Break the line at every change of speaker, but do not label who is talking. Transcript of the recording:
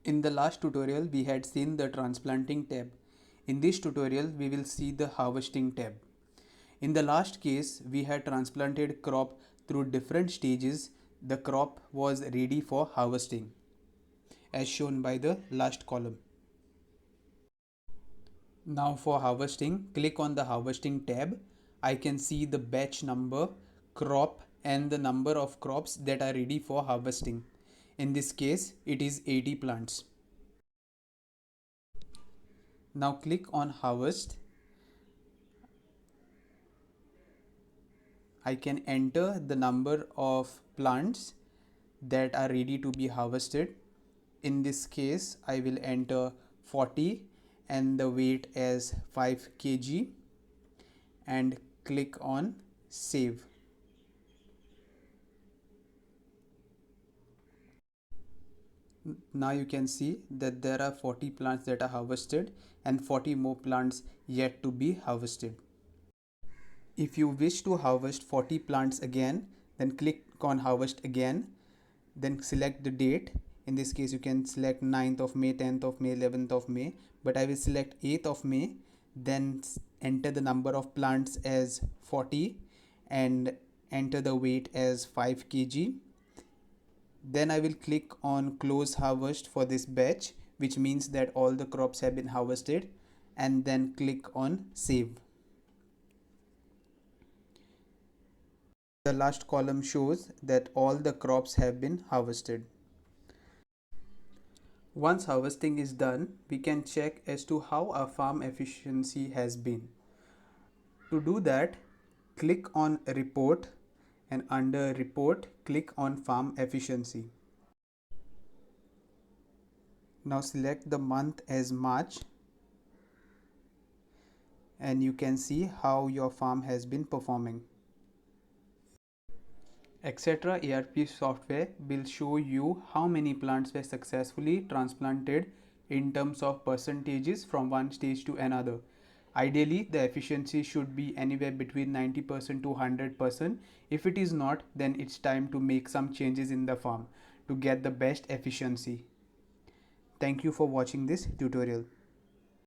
In the last tutorial, we had seen the transplanting tab. In this tutorial, we will see the harvesting tab. In the last case, we had transplanted crop through different stages. The crop was ready for harvesting, as shown by the last column. Now for harvesting, click on the harvesting tab. I can see the batch number, crop, and the number of crops that are ready for harvesting. In this case, it is 80 plants. Now click on harvest. I can enter the number of plants that are ready to be harvested. In this case, I will enter 40 and the weight as 5 kg and click on save. Now you can see that there are 40 plants that are harvested and 40 more plants yet to be harvested. If you wish to harvest 40 plants again, then click on harvest again, then select the date. In this case, you can select 9th of May, 10th of May, 11th of May, but I will select 8th of May, then enter the number of plants as 40 and enter the weight as 5 kg. Then I will click on close harvest for this batch, which means that all the crops have been harvested, and then click on save. The last column shows that all the crops have been harvested. Once harvesting is done, we can check as to how our farm efficiency has been. To do that, click on report and under report, click on farm efficiency. Now select the month as March and you can see how your farm has been performing. Agcetra ARP software will show you how many plants were successfully transplanted in terms of percentages from one stage to another. Ideally, the efficiency should be anywhere between 90% to 100%. If it is not, then it's time to make some changes in the farm to get the best efficiency. Thank you for watching this tutorial.